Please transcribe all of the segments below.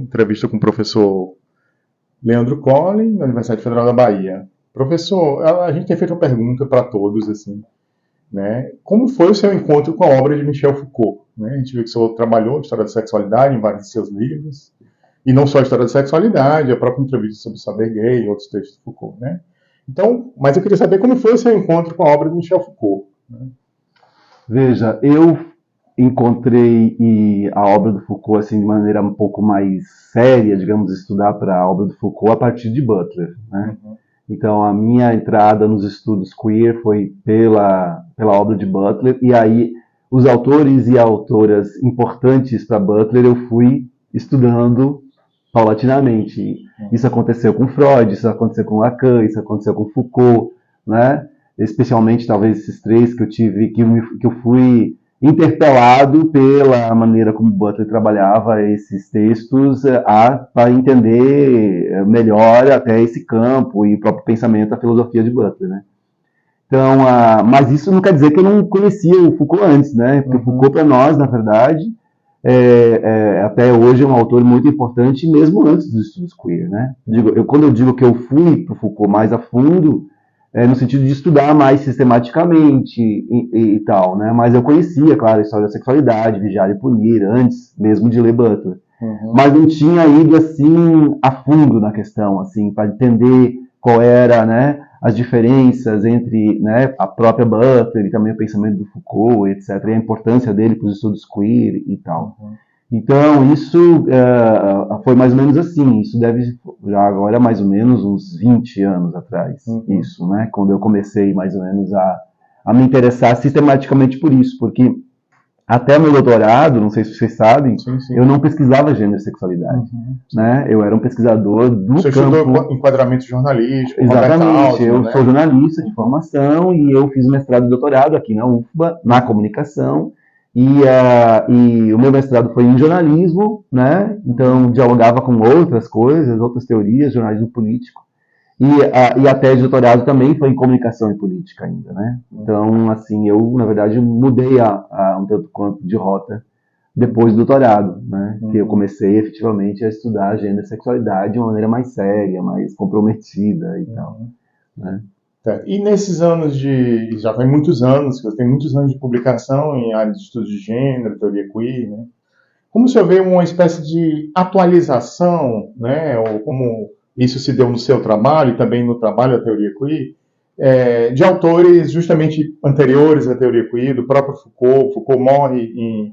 entrevista com o professor Leandro Collin, da Universidade Federal da Bahia. Professor, a gente tem feito uma pergunta para todos, assim, né? Como foi o seu encontro com a obra de Michel Foucault? Né? A gente viu que o senhor trabalhou história da sexualidade em vários de seus livros, e não só a história da sexualidade, a própria entrevista sobre o saber gay e outros textos de Foucault, né? Então, mas eu queria saber como foi o seu encontro com a obra de Michel Foucault. Né? Veja, eu encontrei a obra do Foucault assim de maneira um pouco mais séria, digamos, estudar para a obra do Foucault a partir de Butler, né? Então a minha entrada nos estudos queer foi pela obra de Butler, e aí os autores e autoras importantes para Butler eu fui estudando paulatinamente. Isso aconteceu com Freud, isso aconteceu com Lacan, isso aconteceu com Foucault, né? Especialmente talvez esses três que eu fui interpelado pela maneira como Butler trabalhava esses textos para entender melhor até esse campo e o próprio pensamento, a filosofia de Butler, né? Então, mas isso não quer dizer que eu não conhecia o Foucault antes, né? Porque o Foucault para nós, na verdade, até hoje é um autor muito importante, mesmo antes dos estudos queer, né? Quando eu digo que eu fui para o Foucault mais a fundo, no sentido de estudar mais sistematicamente e tal, né? Mas eu conhecia, claro, a história da sexualidade, Vigiar e Punir, antes mesmo de ler Butler. Mas não tinha ido assim a fundo na questão, assim, para entender qual era, né, as diferenças entre, né, a própria Butler e também o pensamento do Foucault, etc., e a importância dele para os estudos queer e tal. Então, isso foi mais ou menos assim, isso deve, já agora mais ou menos uns 20 anos atrás, isso, né, quando eu comecei mais ou menos a me interessar sistematicamente por isso, porque até meu doutorado, não sei se vocês sabem, eu não pesquisava gênero e sexualidade, né, eu era um pesquisador do Você campo... Você estudou enquadramento jornalístico, exatamente, eu sou jornalista de formação e eu fiz mestrado e doutorado aqui na UFBA, na comunicação, e o meu mestrado foi em jornalismo, né? Então dialogava com outras coisas, outras teorias, jornalismo político, e a tese de doutorado também foi em comunicação e política ainda, né? Então, assim, eu, na verdade, mudei um tanto quanto de rota depois do doutorado, né? Que eu comecei efetivamente a estudar gênero e sexualidade de uma maneira mais séria, mais comprometida e tal, né? E nesses anos já tem muitos anos, tem muitos anos de publicação em áreas de estudos de gênero, teoria queer, né? Como o senhor vê uma espécie de atualização, né? Ou como isso se deu no seu trabalho e também no trabalho da teoria queer, de autores justamente anteriores à teoria queer, do próprio Foucault. Foucault morre em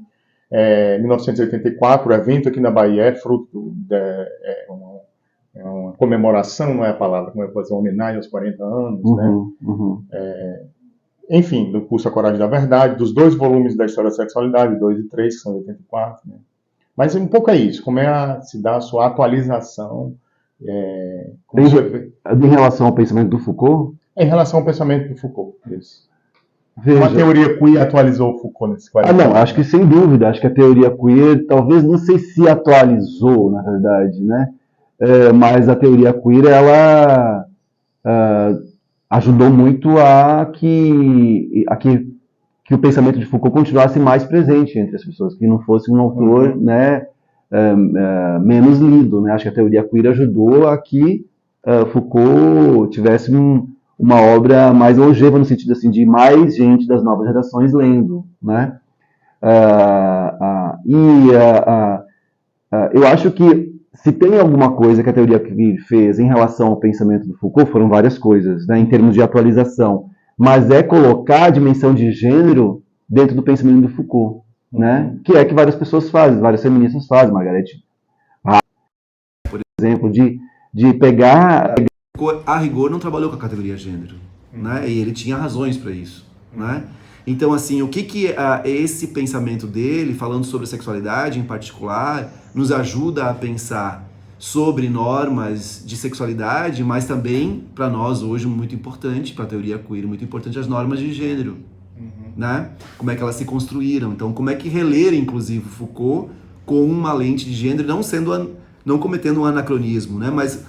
1984, o evento aqui na Bahia é fruto uma comemoração, não é a palavra, como eu posso dizer, uma homenagem aos 40 anos, né? Enfim, do curso A Coragem da Verdade, dos 2 volumes da História da Sexualidade, 2 e 3, que são de 84, né? Mas um pouco é isso, como se dá a sua atualização. Em relação ao pensamento do Foucault? Em relação ao pensamento do Foucault, isso. Veja. Uma teoria queer atualizou o Foucault nesse 40 anos. Não, acho que sem dúvida, acho que a teoria queer, talvez, não sei se atualizou, na verdade, né? Mas a teoria queer, ela ajudou muito a que o pensamento de Foucault continuasse mais presente entre as pessoas, que não fosse um autor, né, menos lido, né? Acho que a teoria queer ajudou a que Foucault tivesse uma obra mais longeva, no sentido assim, de mais gente das novas gerações lendo, né? Eu acho que se tem alguma coisa que a teoria queer fez em relação ao pensamento do Foucault, foram várias coisas, né, em termos de atualização, mas é colocar a dimensão de gênero dentro do pensamento do Foucault, né, que é que várias pessoas fazem, várias feministas fazem, Margaret por exemplo, de pegar... A rigor não trabalhou com a categoria gênero, né, e ele tinha razões para isso, né. Então, assim, o que esse pensamento dele, falando sobre sexualidade em particular, nos ajuda a pensar sobre normas de sexualidade, mas também, para nós hoje, muito importante, para a teoria queer, muito importante, as normas de gênero, né? Como é que elas se construíram. Então, como é que reler, inclusive, Foucault com uma lente de gênero, não cometendo um anacronismo, né? Mas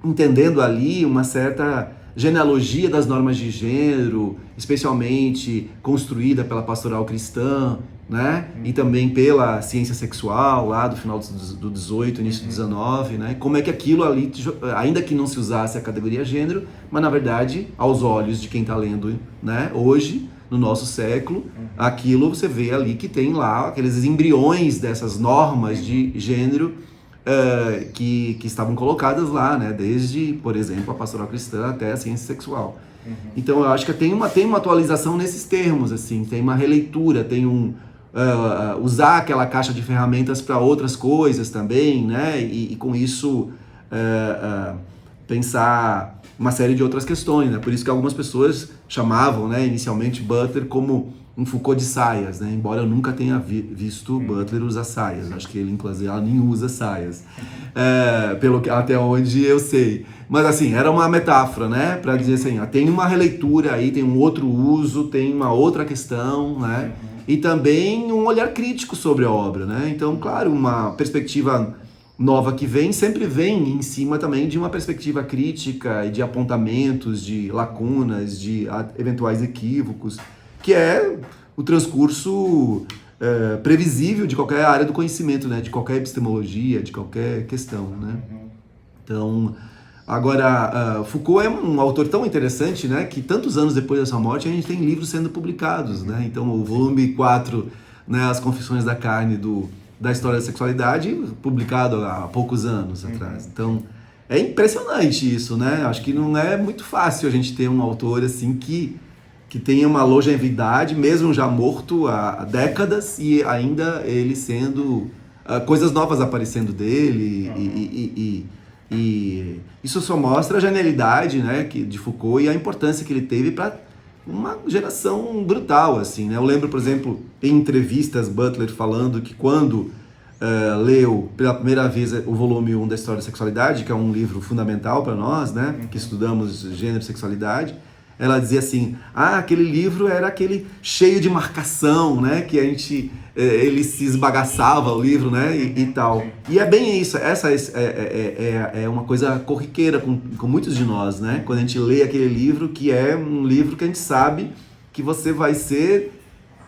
entendendo ali uma certa genealogia das normas de gênero, especialmente construída pela pastoral cristã né? E também pela ciência sexual, lá do final do 18, início do 19, né? Como é que aquilo ali, ainda que não se usasse a categoria gênero, mas na verdade, aos olhos de quem está lendo, né? Hoje, no nosso século, aquilo você vê ali que tem lá aqueles embriões dessas normas de gênero que estavam colocadas lá, né? Desde, por exemplo, a pastoral cristã até a ciência sexual. Então eu acho que tem uma atualização nesses termos, assim, tem uma releitura, tem usar aquela caixa de ferramentas para outras coisas também, né? E com isso pensar uma série de outras questões, né? Por isso que algumas pessoas chamavam, né, inicialmente Butler como um Foucault de saias, né? Embora eu nunca tenha visto Butler usar saias, acho que ele inclusive ela nem usa saias, até onde eu sei. Mas assim, era uma metáfora, né? Para dizer assim, tem uma releitura aí, tem um outro uso, tem uma outra questão, né? E também um olhar crítico sobre a obra, né? Então, claro, uma perspectiva nova que vem, sempre vem em cima também de uma perspectiva crítica e de apontamentos, de lacunas, de eventuais equívocos, que é o transcurso previsível de qualquer área do conhecimento, né? De qualquer epistemologia, de qualquer questão, né? Então, agora, Foucault é um autor tão interessante, né? Que tantos anos depois da sua morte a gente tem livros sendo publicados, né? Então, o volume 4, né, As Confissões da Carne, da História da Sexualidade, publicado há poucos anos atrás. Então, é impressionante isso, né? Acho que não é muito fácil a gente ter um autor assim que tenha uma longevidade, mesmo já morto há décadas, e ainda ele sendo... coisas novas aparecendo dele, e isso só mostra a genialidade, né, de Foucault e a importância que ele teve para uma geração brutal, assim, né? Eu lembro, por exemplo, em entrevistas, Butler falando que quando leu pela primeira vez o volume 1 da História da Sexualidade, que é um livro fundamental para nós, né, que estudamos gênero e sexualidade, ela dizia assim, aquele livro era aquele cheio de marcação, né, que a gente, ele se esbagaçava o livro, né, e tal. E é bem isso, essa é uma coisa corriqueira com muitos de nós, né, quando a gente lê aquele livro, que é um livro que a gente sabe que você vai ser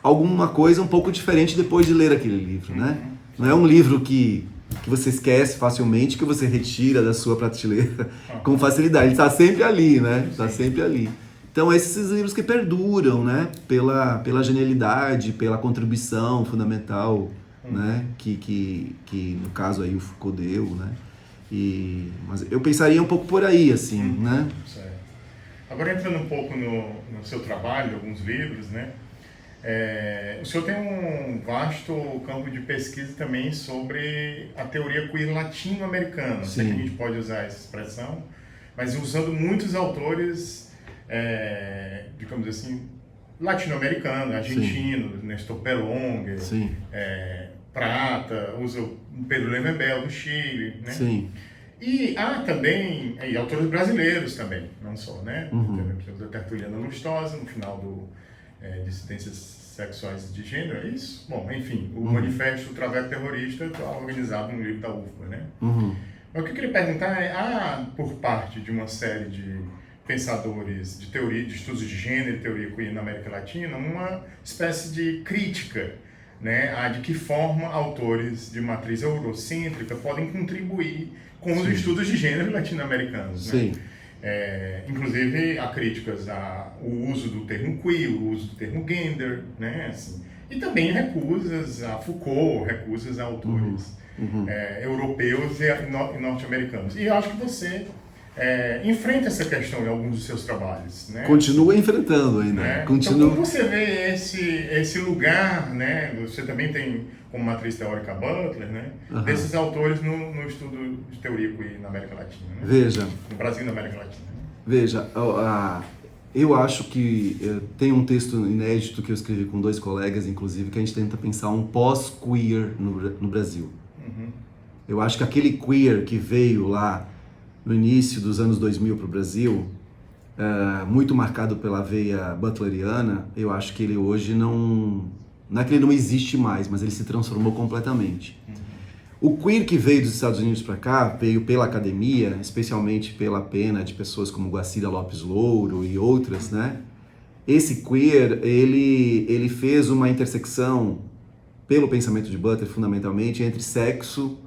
alguma coisa um pouco diferente depois de ler aquele livro, né. Não é um livro que você esquece facilmente, que você retira da sua prateleira com facilidade. Ele está sempre ali, né, está sempre ali. Então, esses livros que perduram, né, pela genialidade, pela contribuição fundamental, né, que no caso aí o Foucault deu, né, mas eu pensaria um pouco por aí, assim, né. Certo. Agora, entrando um pouco no seu trabalho, alguns livros, né, o senhor tem um vasto campo de pesquisa também sobre a teoria queer latino-americana, não sei se a gente pode usar essa expressão, mas usando muitos autores... digamos assim, latino-americano, argentino, Nestor Pelongue, Prata, usa o Pedro Lemebel do Chile, né? Sim. E há também autores brasileiros também, não só, né? Temos a Tertuliana Lustosa, no final do Dissidências Sexuais de Gênero, é isso? Bom, enfim, o Manifesto do Traveco Terrorista está organizado no livro da UFBA, né? Mas o que eu queria perguntar por parte de uma série de pensadores de teoria, de estudos de gênero e teoria queer na América Latina, uma espécie de crítica, né, a de que forma autores de matriz eurocêntrica podem contribuir com os estudos de gênero latino-americanos. Né? Inclusive, há críticas ao uso do termo queer, o uso do termo gender, né, assim, e também recusas a Foucault, recusas a autores europeus e norte-americanos. E eu acho que você... enfrenta essa questão em alguns dos seus trabalhos, né? Continua enfrentando ainda. Né? Continua... Então, como você vê esse lugar, né? Você também tem como matriz teórica Butler, né? Desses autores no estudo de teoria queer na América Latina, né? Veja. No Brasil e na América Latina. Né? Veja, eu acho que tem um texto inédito que eu escrevi com 2 colegas, inclusive, que a gente tenta pensar um pós-queer no Brasil. Eu acho que aquele queer que veio lá no início dos anos 2000 para o Brasil, muito marcado pela veia butleriana, eu acho que ele hoje não é que ele não existe mais, mas ele se transformou completamente. O queer que veio dos Estados Unidos para cá, veio pela academia, especialmente pela pena de pessoas como Guacira Lopes Louro e outras, né? Esse queer, ele fez uma intersecção pelo pensamento de Butler, fundamentalmente, entre sexo,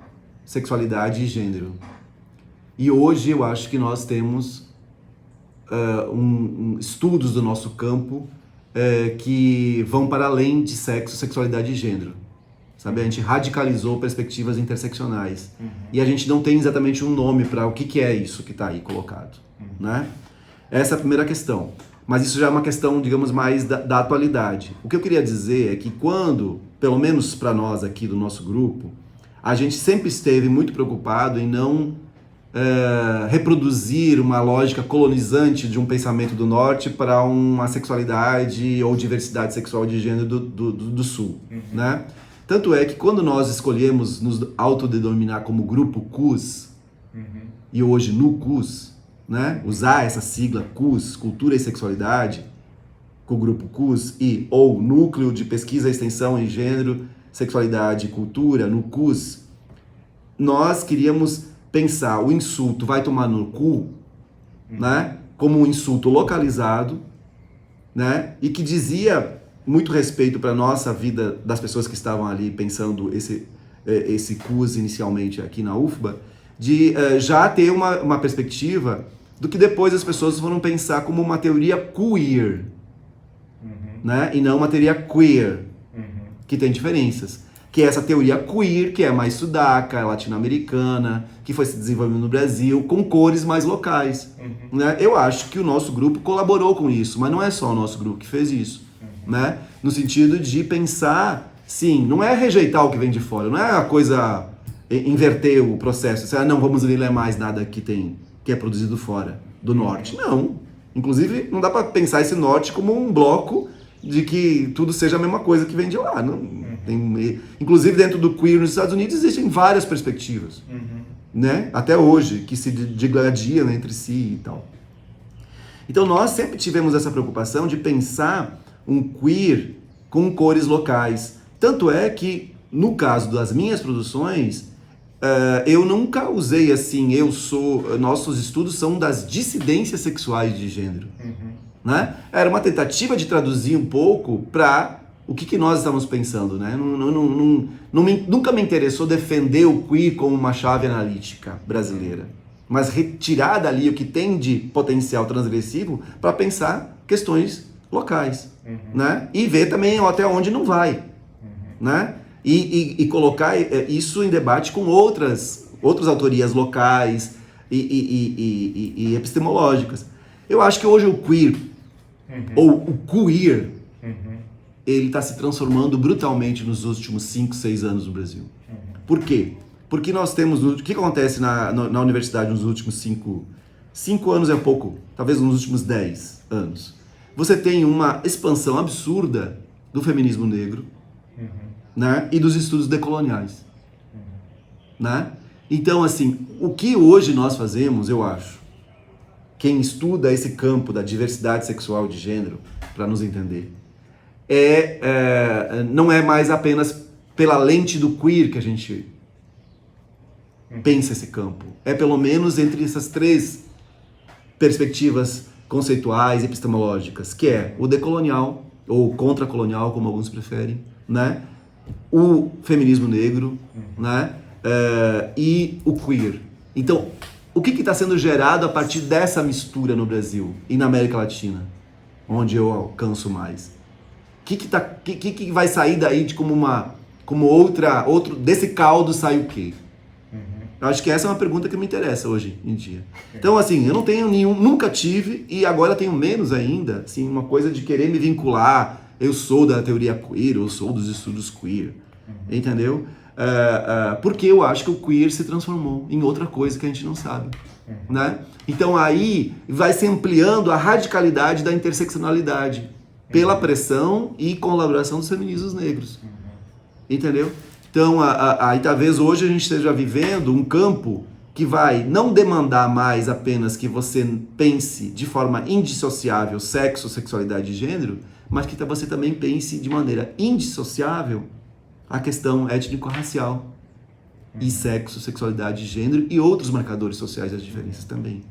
sexualidade e gênero. E hoje eu acho que nós temos estudos do nosso campo que vão para além de sexo, sexualidade e gênero. Sabe? A gente radicalizou perspectivas interseccionais. E a gente não tem exatamente um nome para o que é isso que está aí colocado. Né? Essa é a primeira questão. Mas isso já é uma questão, digamos, mais da atualidade. O que eu queria dizer é que quando, pelo menos para nós aqui do nosso grupo, a gente sempre esteve muito preocupado em não reproduzir uma lógica colonizante de um pensamento do norte para uma sexualidade ou diversidade sexual de gênero do sul. Né? Tanto é que quando nós escolhemos nos autodenominar como grupo CUS, e hoje no CUS, né, usar essa sigla CUS, Cultura e Sexualidade, com o grupo CUS, ou Núcleo de Pesquisa, Extensão em Gênero, Sexualidade e Cultura, no CUS, nós queríamos pensar o insulto vai tomar no cu, né, como um insulto localizado, né, e que dizia muito respeito para a nossa vida das pessoas que estavam ali pensando esse CUS inicialmente aqui na UFBA, de já ter uma perspectiva do que depois as pessoas foram pensar como uma teoria queer, né? E não uma teoria queer, que tem diferenças. Que é essa teoria queer, que é mais sudaca, latino-americana, que foi se desenvolvendo no Brasil, com cores mais locais. Né? Eu acho que o nosso grupo colaborou com isso, mas não é só o nosso grupo que fez isso. Né? No sentido de pensar, sim, não é rejeitar o que vem de fora, não é a coisa inverter o processo, não vamos ler mais nada que é produzido fora do norte, não. Inclusive, não dá para pensar esse norte como um bloco de que tudo seja a mesma coisa que vem de lá. Não, inclusive, dentro do queer nos Estados Unidos existem várias perspectivas, né? Até hoje, que se digladiam entre si e tal. Então, nós sempre tivemos essa preocupação de pensar um queer com cores locais. Tanto é que, no caso das minhas produções, eu nunca usei assim, nossos estudos são das dissidências sexuais de gênero. Né? Era uma tentativa de traduzir um pouco para o que nós estamos pensando. Né? Nunca me interessou defender o queer como uma chave analítica brasileira, mas retirar dali o que tem de potencial transgressivo para pensar questões locais. Né? E ver também até onde não vai. Né? E colocar isso em debate com outras autorias locais e epistemológicas. Eu acho que hoje o queer, ou o queer, ele está se transformando brutalmente nos últimos 5, 6 anos no Brasil. Por quê? Porque nós temos... O que acontece na universidade nos últimos 5 anos é pouco, talvez nos últimos 10 anos. Você tem uma expansão absurda do feminismo negro, né? E dos estudos decoloniais. Né? Então, assim, o que hoje nós fazemos, eu acho, quem estuda esse campo da diversidade sexual de gênero, para nos entender, não é mais apenas pela lente do queer que a gente pensa esse campo. É pelo menos entre essas 3 perspectivas conceituais e epistemológicas, que é o decolonial, ou contracolonial, como alguns preferem, né? O feminismo negro, né? E o queer. Então, o que está sendo gerado a partir dessa mistura no Brasil e na América Latina, onde eu alcanço mais? O que vai sair daí de outro desse caldo sai o quê? Eu acho que essa é uma pergunta que me interessa hoje em dia. Então, assim, eu não tenho nunca tive, e agora tenho menos ainda, assim, uma coisa de querer me vincular, eu sou da teoria queer, eu sou dos estudos queer, entendeu? Porque eu acho que o queer se transformou em outra coisa que a gente não sabe. Né? Então aí vai se ampliando a radicalidade da interseccionalidade pela pressão e colaboração dos feminismos negros. Entendeu? Então, aí talvez hoje a gente esteja vivendo um campo que vai não demandar mais apenas que você pense de forma indissociável sexo, sexualidade e gênero, mas que você também pense de maneira indissociável a questão étnico-racial e sexo, sexualidade e gênero e outros marcadores sociais das diferenças também.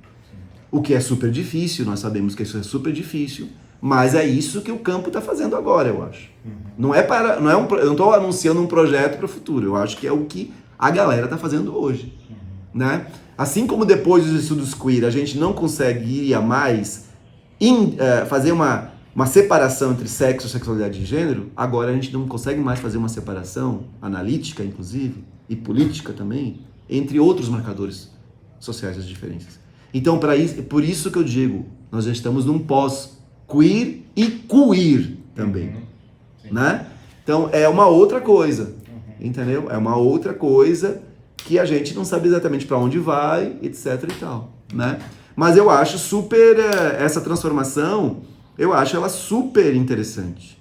O que é super difícil, nós sabemos que isso é super difícil, Mas é isso que o campo está fazendo agora, eu acho. Não é eu não estou anunciando um projeto para o futuro, eu acho que é o que a galera está fazendo hoje. Né? Assim como depois dos estudos queer a gente não conseguiria mais fazer uma separação entre sexo, sexualidade e gênero, agora a gente não consegue mais fazer uma separação analítica, inclusive, e política também, entre outros marcadores sociais das diferenças. Então, por isso que eu digo, nós já estamos num pós-queer e queer também. Né? Então, é uma outra coisa, entendeu? É uma outra coisa que a gente não sabe exatamente para onde vai, etc e tal, né? Mas eu acho super, essa transformação, eu acho ela super interessante,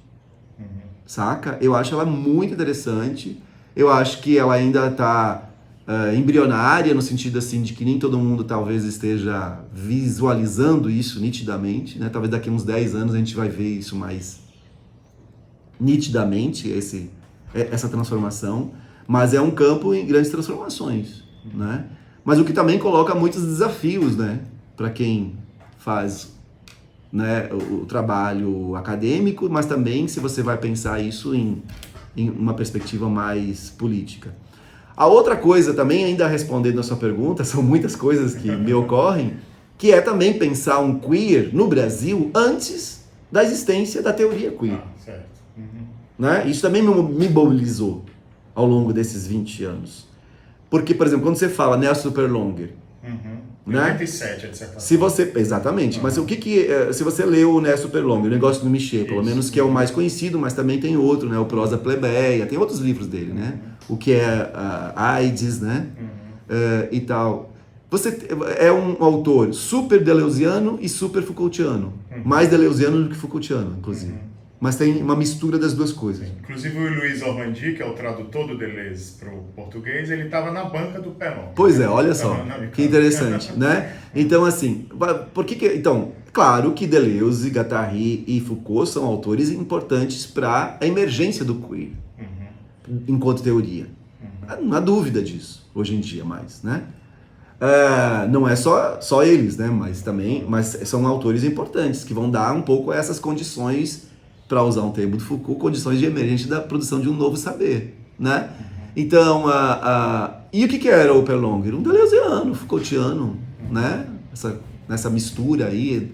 saca? Eu acho ela muito interessante, eu acho que ela ainda está embrionária, no sentido assim, de que nem todo mundo talvez esteja visualizando isso nitidamente, né? Talvez daqui a uns 10 anos a gente vai ver isso mais nitidamente, essa transformação, mas é um campo em grandes transformações, né? Mas o que também coloca muitos desafios, né? Para quem faz, né, o trabalho acadêmico, mas também se você vai pensar isso em uma perspectiva mais política. A outra coisa também, ainda respondendo a sua pergunta, são muitas coisas que me ocorrem, que é também pensar um queer no Brasil antes da existência da teoria queer. Certo. Né? Isso também me mobilizou ao longo desses 20 anos. Porque, por exemplo, quando você fala Nelson Superlonger, né? 87, etc. Se você, exatamente, mas se você leu o Nelson Superlonger, o Negócio do Michel, pelo menos que é o mais conhecido, mas também tem outro, né? O Prosa Plebeia, tem outros livros dele, né? O que é AIDS, né? E tal. Você é um autor super deleuziano e super Foucaultiano. Mais deleuziano do que Foucaultiano, inclusive. Mas tem uma mistura das duas coisas. Inclusive o Luiz Orlandi, que é o tradutor do Deleuze para o português, ele estava na banca do Pelon. Pois é, olha só, que interessante, né? Então, assim, então, claro que Deleuze, Guattari e Foucault são autores importantes para a emergência do queer, enquanto teoria. Não há dúvida disso, hoje em dia mais, né? Não é só eles, né? Mas são autores importantes, que vão dar um pouco essas condições, para usar um termo do Foucault, condições de emergência da produção de um novo saber, né? Então, e o que era o Superlonger? Um deleuziano, Foucaultiano, né? Nessa mistura aí,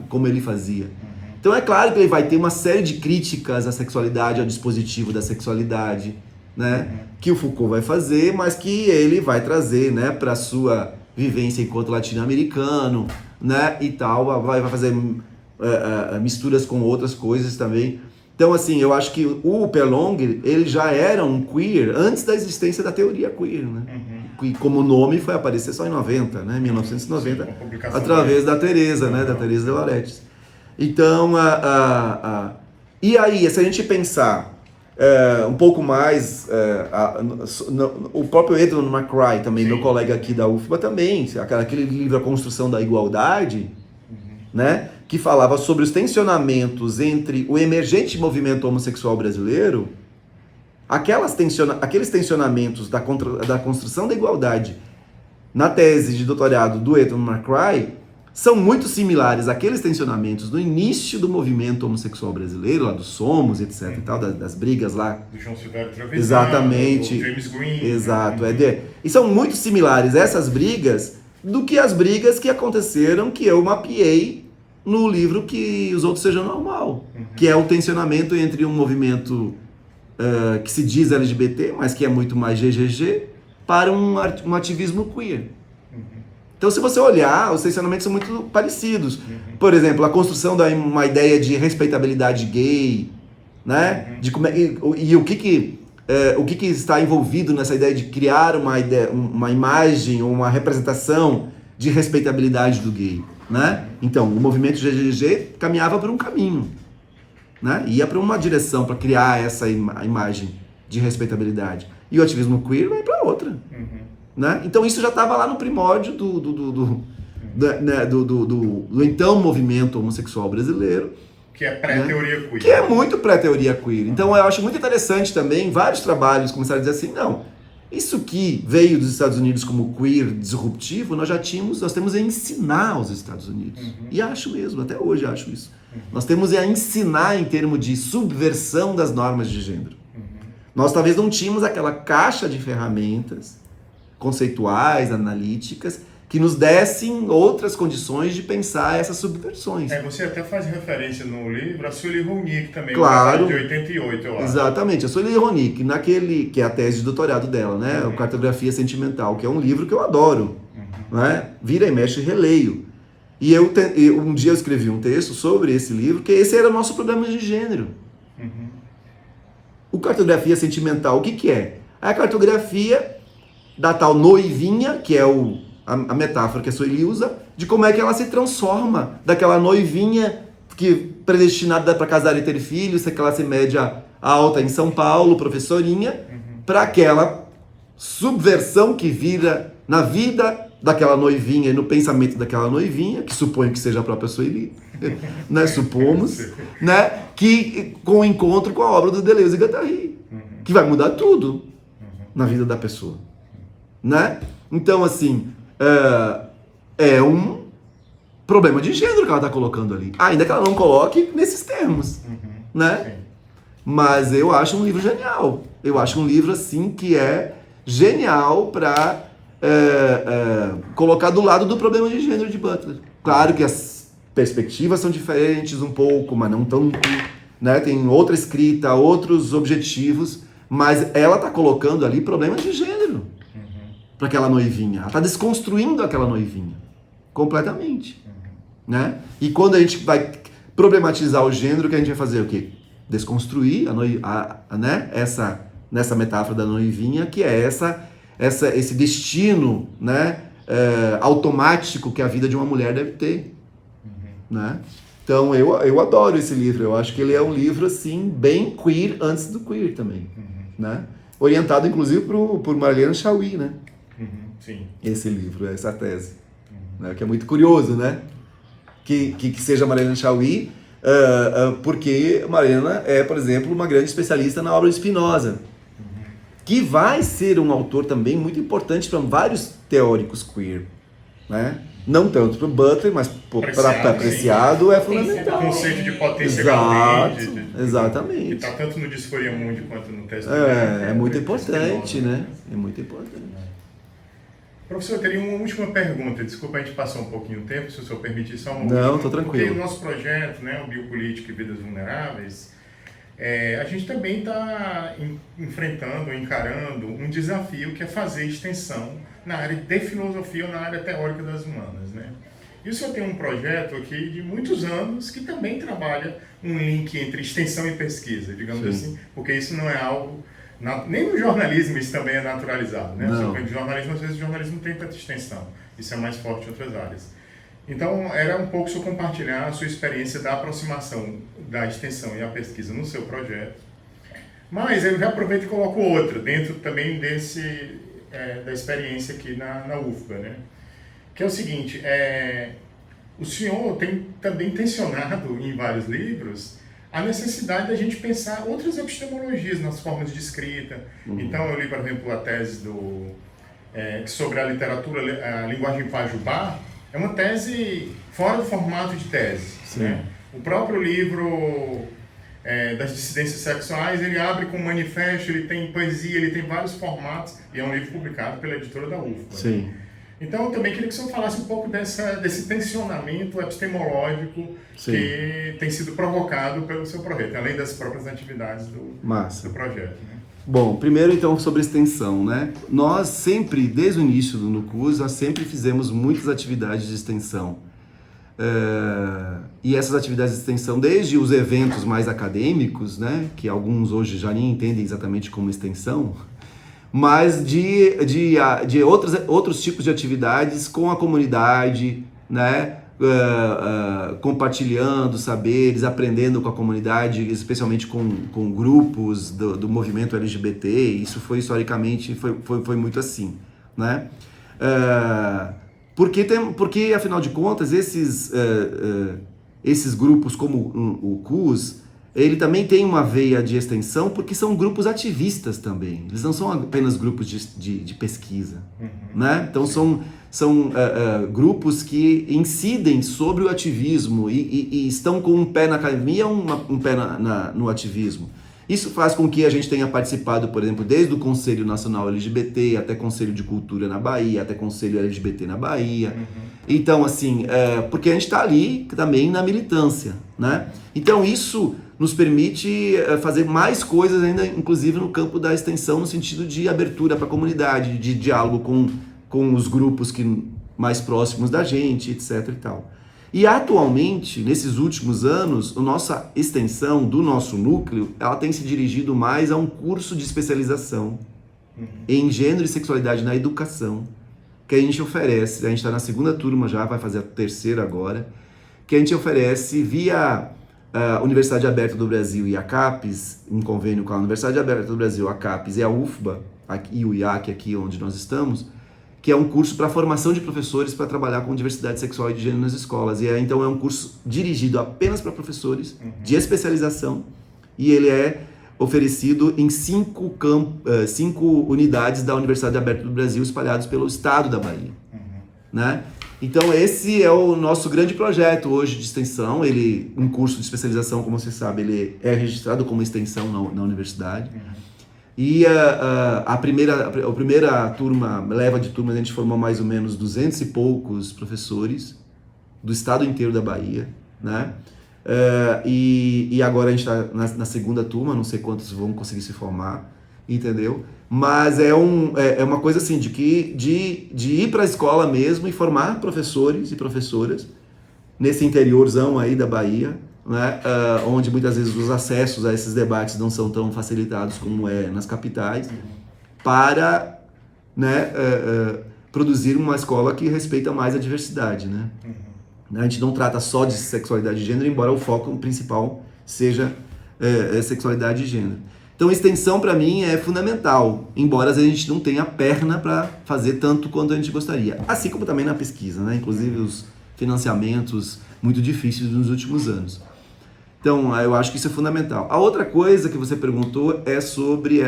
como ele fazia. Então é claro que ele vai ter uma série de críticas à sexualidade, ao dispositivo da sexualidade, né? Que o Foucault vai fazer, mas que ele vai trazer, né, para a sua vivência enquanto latino-americano, né? E tal, vai fazer misturas com outras coisas também. Então, assim, eu acho que o Superlonger, ele já era um queer antes da existência da teoria queer, né? E como nome foi aparecer só em 90, né? 1990, através da Teresa, né? Da Teresa de Lauretis. Então, e aí, se a gente pensar um pouco mais, o próprio Edmund McCry, também, meu colega aqui da UFBA também, aquele livro A Construção da Igualdade, né? Que falava sobre os tensionamentos entre o emergente movimento homossexual brasileiro, aqueles tensionamentos da construção da igualdade na tese de doutorado do Edmund McCry são muito similares àqueles tensionamentos no início do movimento homossexual brasileiro, lá do Somos, etc. e tal, das brigas lá. Do João Silvério Trevisan, exatamente. do James Green. Exato. E são muito similares essas brigas do que as brigas que aconteceram, que eu mapeei no livro Que os Outros Sejam Normal, que é o tensionamento entre um movimento que se diz LGBT, mas que é muito mais GGG, para um ativismo queer. Então, se você olhar, os tensionamentos são muito parecidos. Por exemplo, a construção de uma ideia de respeitabilidade gay, né? E o que está envolvido nessa ideia de criar uma imagem, uma representação de respeitabilidade do gay. Né? Então, o movimento GGG caminhava por um caminho, né? Ia para uma direção para criar essa imagem de respeitabilidade. E o ativismo queer vai para outra. Né? Então, isso já estava lá no primórdio do então movimento homossexual brasileiro. Que é pré-teoria queer. Que é muito pré-teoria queer. Então, eu acho muito interessante também, vários trabalhos começaram a dizer assim, não, isso que veio dos Estados Unidos como queer disruptivo, nós temos a ensinar aos Estados Unidos. E acho mesmo, até hoje acho isso. Nós temos a ensinar em termos de subversão das normas de gênero. Nós talvez não tínhamos aquela caixa de ferramentas conceituais, analíticas, que nos dessem outras condições de pensar essas subversões. Você até faz referência no livro a Sully Ronick também, claro, de 88, eu acho. Exatamente, a Sully Ronick, naquele que é a tese de doutorado dela, né? O Cartografia Sentimental, que é um livro que eu adoro, né? Vira e mexe e releio. E um dia eu escrevi um texto sobre esse livro, que esse era o nosso problema de gênero. O Cartografia Sentimental, o que é? É a cartografia da tal noivinha, que é a metáfora que a Sueli usa, de como é que ela se transforma daquela noivinha que predestinada para casar e ter filhos, classe média alta em São Paulo, professorinha, para aquela subversão que vira na vida daquela noivinha e no pensamento daquela noivinha, que suponho que seja a própria Sueli, né? Supomos, né? Que com o encontro com a obra do Deleuze e Guattari, que vai mudar tudo na vida da pessoa, né? Então, assim, é um problema de gênero que ela está colocando ali. Ainda que ela não coloque nesses termos, né? Sim. Mas eu acho um livro genial. Eu acho um livro, assim, que é genial para colocar do lado do problema de gênero de Butler. Claro que as perspectivas são diferentes um pouco, mas não tanto, né? Tem outra escrita, outros objetivos, mas ela está colocando ali problemas de gênero para aquela noivinha. Ela está desconstruindo aquela noivinha completamente, né? E quando a gente vai problematizar o gênero, que a gente vai fazer o quê? Desconstruir né? Nessa metáfora da noivinha, que é esse destino, né? Automático que a vida de uma mulher deve ter, né? Então eu adoro esse livro. Eu acho que ele é um livro assim bem queer antes do queer também, né? Orientado inclusive por Marlene Chauí, né? Sim. Esse livro, essa tese, né? Que é muito curioso, né? Que seja Marlene Chauí, porque Marlene é, por exemplo, uma grande especialista na obra de Spinoza, que vai ser um autor também muito importante para vários teóricos queer, né? Não tanto para o Butler, mas para Preciado é fundamental. O conceito de potência exatamente. Que está tanto no Disforia Mundi quanto no texto. É muito importante, né? É muito importante. Professor, eu teria uma última pergunta. Desculpa, a gente passou um pouquinho de tempo, se o senhor permitir só uma Não, estou tranquilo. Porque o nosso projeto, né, o Biopolítica e Vidas Vulneráveis, a gente também está enfrentando, encarando um desafio que é fazer extensão na área de filosofia ou na área teórica das humanas, né? E o senhor tem um projeto aqui de muitos anos que também trabalha um link entre extensão e pesquisa, digamos assim, porque isso não é algo... nem no jornalismo isso também é naturalizado, né? No jornalismo, às vezes, o jornalismo tem tanta extensão. Isso é mais forte em outras áreas. Então, era um pouco o senhor compartilhar a sua experiência da aproximação da extensão e a pesquisa no seu projeto. Mas eu já aproveito e coloco outra, dentro também da experiência aqui na UFBA, né? Que é o seguinte, o senhor tem também tensionado em vários livros a necessidade da gente pensar outras epistemologias nas formas de escrita. Então, eu li, por exemplo, a tese sobre a literatura, a linguagem Pajubá, é uma tese fora do formato de tese, né? O próprio livro das dissidências sexuais, ele abre com um manifesto, ele tem poesia, ele tem vários formatos, e é um livro publicado pela editora da UFBA. Sim. Né? Então, eu também queria que o senhor falasse um pouco desse tensionamento epistemológico que tem sido provocado pelo seu projeto, além das próprias atividades do projeto. Né? Bom, primeiro então sobre extensão, né? Nós sempre, desde o início do NUCUS, nós sempre fizemos muitas atividades de extensão. E essas atividades de extensão, desde os eventos mais acadêmicos, né? Que alguns hoje já nem entendem exatamente como extensão, mas de outros tipos de atividades com a comunidade, né? Compartilhando saberes, aprendendo com a comunidade, especialmente com grupos do movimento LGBT. Isso foi historicamente foi muito assim, né? Porque afinal de contas esses grupos como o CUS ele também tem uma veia de extensão porque são grupos ativistas também. Eles não são apenas grupos de pesquisa, né? Então são grupos que incidem sobre o ativismo e estão com um pé na academia, um pé no ativismo. Isso faz com que a gente tenha participado, por exemplo, desde o Conselho Nacional LGBT, até Conselho de Cultura na Bahia, até Conselho LGBT na Bahia. Então, assim, porque a gente está ali também na militância, né? Então, isso nos permite fazer mais coisas ainda, inclusive no campo da extensão, no sentido de abertura para a comunidade, de diálogo com os grupos mais próximos da gente, etc. e tal. E atualmente, nesses últimos anos, a nossa extensão do nosso núcleo, ela tem se dirigido mais a um curso de especialização em gênero e sexualidade na educação, que a gente oferece, a gente está na segunda turma já, vai fazer a terceira agora, que a gente oferece via a Universidade Aberta do Brasil e a CAPES, em convênio com a Universidade Aberta do Brasil, a CAPES e a UFBA, e o IAC aqui onde nós estamos, que é um curso para formação de professores para trabalhar com diversidade sexual e de gênero nas escolas. Então é um curso dirigido apenas para professores, de especialização, e ele é oferecido em 5 unidades da Universidade Aberta do Brasil, espalhados pelo estado da Bahia. Né? Então esse é o nosso grande projeto hoje de extensão. Um curso de especialização, como você sabe, ele é registrado como extensão na universidade. E a primeira turma, leva de turma, a gente formou mais ou menos 200 e poucos professores do estado inteiro da Bahia, né? E agora a gente está na segunda turma, não sei quantos vão conseguir se formar, entendeu? Mas é uma coisa assim, de ir para a escola mesmo e formar professores e professoras nesse interiorzão aí da Bahia, né, onde muitas vezes os acessos a esses debates não são tão facilitados como é nas capitais, para, né, produzir uma escola que respeita mais a diversidade, né? A gente não trata só de sexualidade e gênero, embora o foco principal seja sexualidade e gênero. Então, extensão para mim é fundamental, embora a gente não tenha perna para fazer tanto quanto a gente gostaria. Assim como também na pesquisa, né? Inclusive os financiamentos muito difíceis nos últimos anos. Então, eu acho que isso é fundamental. A outra coisa que você perguntou é sobre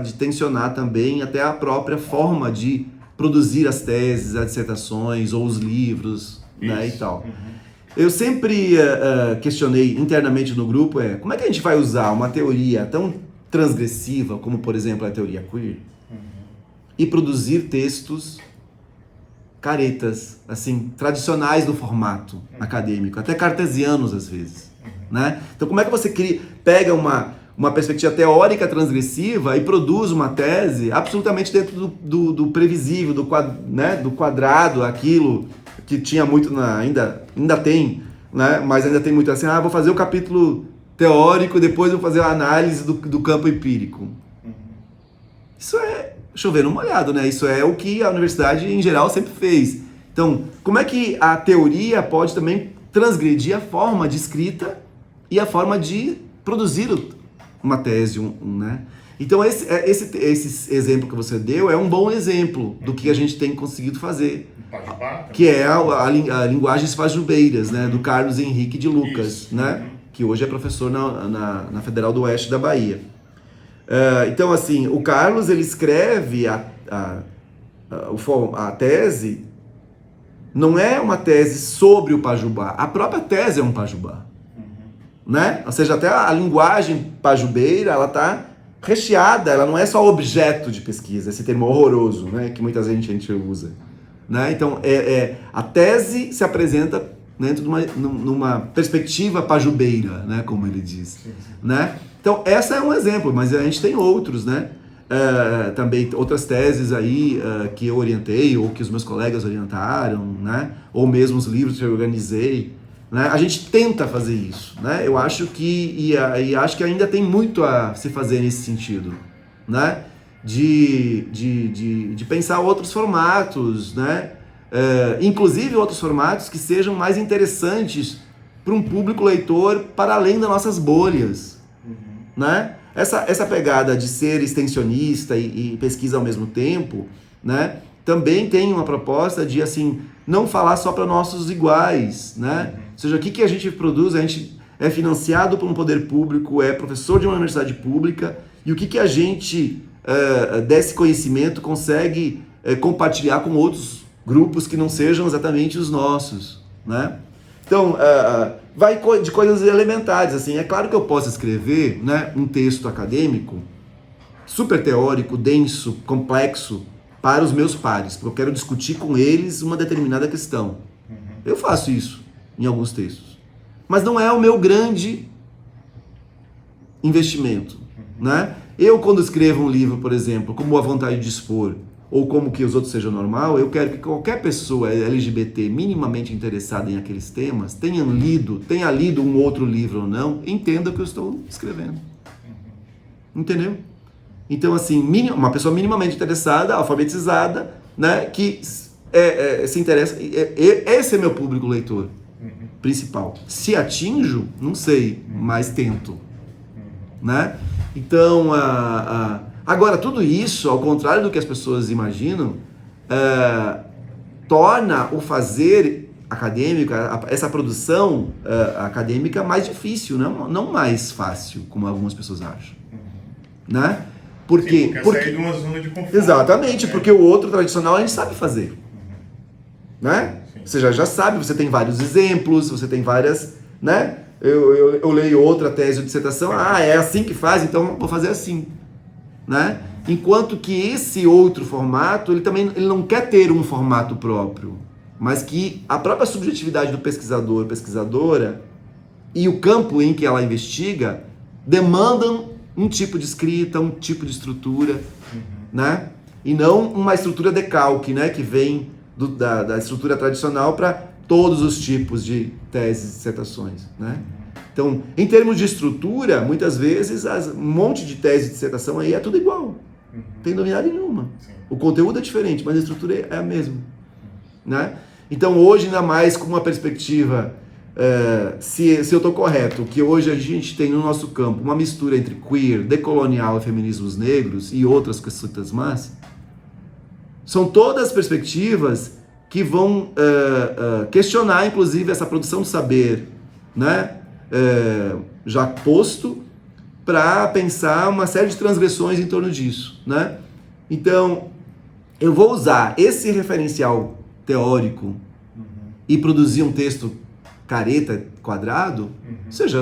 de tensionar também até a própria forma de produzir as teses, as dissertações ou os livros, né, e tal. Eu sempre questionei internamente no grupo como é que a gente vai usar uma teoria tão transgressiva como, por exemplo, a teoria queer e produzir textos caretas, assim, tradicionais do formato acadêmico, até cartesianos às vezes. Né? Então, como é que você pega uma perspectiva teórica transgressiva e produz uma tese absolutamente dentro do previsível, do quadrado, aquilo que tinha muito, ainda tem, né? Mas ainda tem muito assim, vou fazer o capítulo teórico, depois vou fazer a análise do campo empírico. Isso é chover no molhado, né? Isso é o que a universidade, em geral, sempre fez. Então, como é que a teoria pode também transgredir a forma de escrita e a forma de produzir uma tese, né? Então, esse exemplo que você deu é um bom exemplo do que a gente tem conseguido fazer, que é a linguagens pajubeiras, né? Do Carlos Henrique de Lucas, né? Que hoje é professor na Federal do Oeste da Bahia. Então, assim, o Carlos, ele escreve a tese, não é uma tese sobre o pajubá, a própria tese é um pajubá. Né? Ou seja, até a linguagem pajubeira, ela está recheada, ela não é só objeto de pesquisa, esse termo horroroso, né, que muita gente usa. Né? Então, a tese se apresenta dentro de numa perspectiva pajubeira, né, como ele diz. Né? Então, essa é um exemplo, mas a gente tem outros, né? Também outras teses aí que eu orientei, ou que os meus colegas orientaram, né? Ou mesmo os livros que eu organizei. Né? A gente tenta fazer isso, né? Eu acho que, e acho que ainda tem muito a se fazer nesse sentido, né? De pensar outros formatos, né? Inclusive outros formatos que sejam mais interessantes para um público leitor para além das nossas bolhas, né? Essa pegada de ser extensionista e pesquisa ao mesmo tempo, né? Também tem uma proposta de, assim, não falar só para nossos iguais, né? Ou seja, o que a gente produz, a é financiado por um poder público, é professor de uma universidade pública, e o que a gente, desse conhecimento, consegue compartilhar com outros grupos que não sejam exatamente os nossos, né? Então, vai de coisas elementares, assim. É claro que eu posso escrever, né, um texto acadêmico super teórico, denso, complexo, para os meus pares, porque eu quero discutir com eles uma determinada questão. Eu faço isso em alguns textos. Mas não é o meu grande investimento, né? Eu, quando escrevo um livro, por exemplo, como A Vontade de Expor, ou Como que os Outros Sejam Normal, eu quero que qualquer pessoa LGBT minimamente interessada em aqueles temas tenha lido um outro livro ou não, entenda o que eu estou escrevendo. Entendeu? Então, assim, uma pessoa minimamente interessada, alfabetizada, né, que se interessa, esse é meu público leitor principal. Se atinjo, não sei, mas tento, né? Então, agora, tudo isso, ao contrário do que as pessoas imaginam, torna o fazer acadêmico, essa produção acadêmica mais difícil, não mais fácil, como algumas pessoas acham, né? Porque sair de uma zona de conforto. Exatamente, porque o outro tradicional a gente sabe fazer, né? Você já sabe, você tem vários exemplos, você tem várias, né? Eu leio outra tese ou dissertação, é assim que faz, então vou fazer assim, né? Enquanto que esse outro formato, ele não quer ter um formato próprio, mas que a própria subjetividade do pesquisador, pesquisadora e o campo em que ela investiga demandam um tipo de escrita, um tipo de estrutura, né? E não uma estrutura decalque, né? Que vem da estrutura tradicional para todos os tipos de teses e dissertações, né? Então, em termos de estrutura, muitas vezes, um monte de tese de dissertação aí é tudo igual. Não tem novidade nenhuma. O conteúdo é diferente, mas a estrutura é a mesma, né? Então, hoje, ainda mais com uma perspectiva, se eu estou correto, que hoje a gente tem no nosso campo uma mistura entre queer, decolonial e feminismos negros e outras questões más, são todas perspectivas que vão questionar, inclusive, essa produção de saber, né? Já posto para pensar uma série de transgressões em torno disso, né? Então, eu vou usar esse referencial teórico e produzir um texto careta, quadrado, ou seja,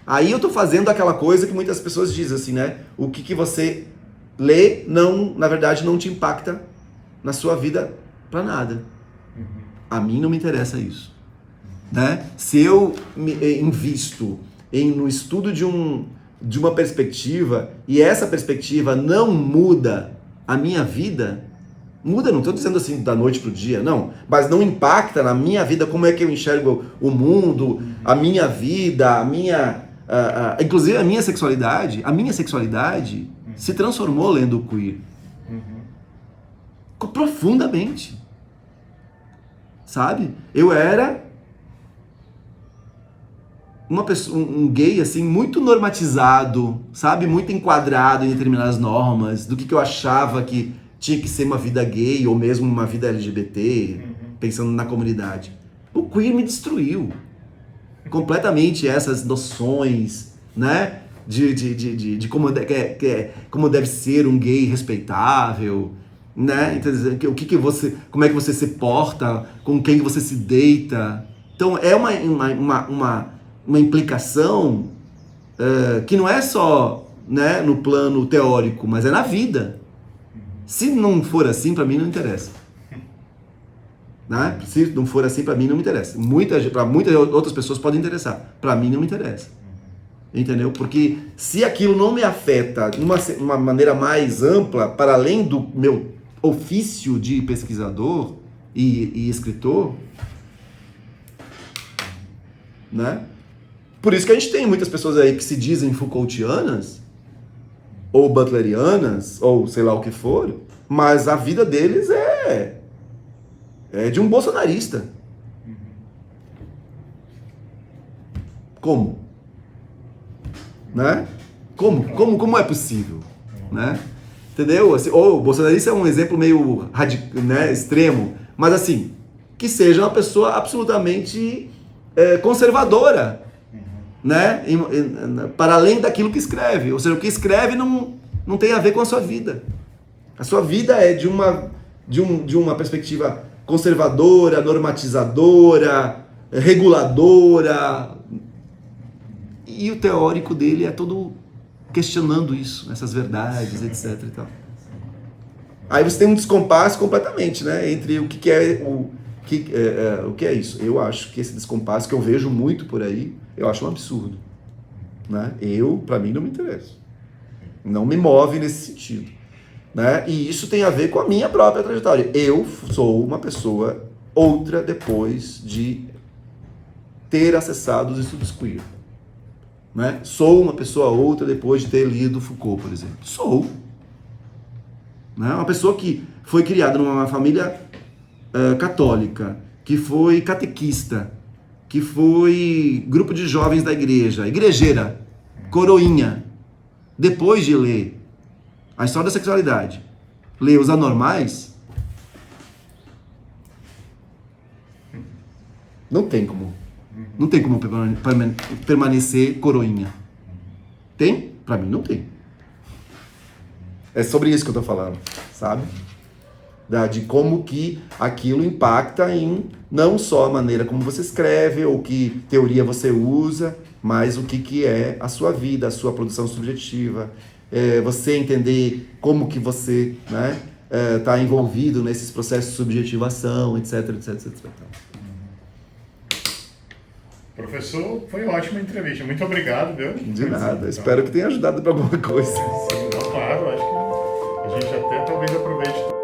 aí eu estou fazendo aquela coisa que muitas pessoas dizem assim, né? O que você lê, na verdade, não te impacta na sua vida para nada. A mim não me interessa isso, né? Se eu me invisto no estudo de uma perspectiva e essa perspectiva não muda a minha vida, muda, não estou dizendo assim da noite para o dia, não, mas não impacta na minha vida, como é que eu enxergo o mundo, a minha vida, inclusive a minha sexualidade se transformou lendo o queer. Profundamente. Sabe? Eu era uma pessoa, um gay assim, muito normatizado, sabe? Muito enquadrado em determinadas normas, do que eu achava que tinha que ser uma vida gay ou mesmo uma vida LGBT, pensando na comunidade. O queer me destruiu completamente essas noções, né? De como deve ser um gay respeitável, né? Então, como é que você se porta, com quem você se deita. Então é uma implicação que não é só, né, no plano teórico, mas é na vida. Se não for assim, para mim não interessa. Né? Se não for assim, para mim não me interessa. Para muitas outras pessoas pode interessar. Para mim não me interessa. Entendeu? Porque se aquilo não me afeta de uma maneira mais ampla, para além do meu ofício de pesquisador e escritor, né? Por isso que a gente tem muitas pessoas aí que se dizem Foucaultianas, ou butlerianas, ou sei lá o que for, mas a vida deles é de um bolsonarista. Como? Né? Como é possível? Né? Entendeu? Assim, o bolsonarista é um exemplo meio né, extremo, mas assim, que seja uma pessoa absolutamente conservadora, né, para além daquilo que escreve. Ou seja, o que escreve não tem a ver com a sua vida. A sua vida é de uma perspectiva conservadora, normatizadora, reguladora. E o teórico dele é todo questionando isso, essas verdades, etc. E tal. Aí você tem um descompasso completamente, né, entre o que é o que é isso. Eu acho que esse descompasso que eu vejo muito por aí, eu acho um absurdo, né? Para mim não me interessa, não me move nesse sentido, né? E isso tem a ver com a minha própria trajetória. Eu sou uma pessoa outra depois de ter acessado os estudos queer, né? Sou uma pessoa outra depois de ter lido Foucault, por exemplo. Sou, né? Uma pessoa que foi criada numa família católica, que foi catequista, que foi grupo de jovens da igreja, igrejeira, coroinha, depois de ler a história da sexualidade, ler os anormais, não tem como permanecer coroinha. Tem? Pra mim não tem. É sobre isso que eu tô falando, sabe? De como que aquilo impacta em não só a maneira como você escreve ou que teoria você usa, mas o que é a sua vida, a sua produção subjetiva, você entender como que você, né, tá envolvido nesses processos de subjetivação, etc, etc, etc. Professor, foi ótima a entrevista. Muito obrigado, viu? De nada. Espero que tenha ajudado para alguma coisa. Sim, não, claro. Acho que a gente até talvez aproveite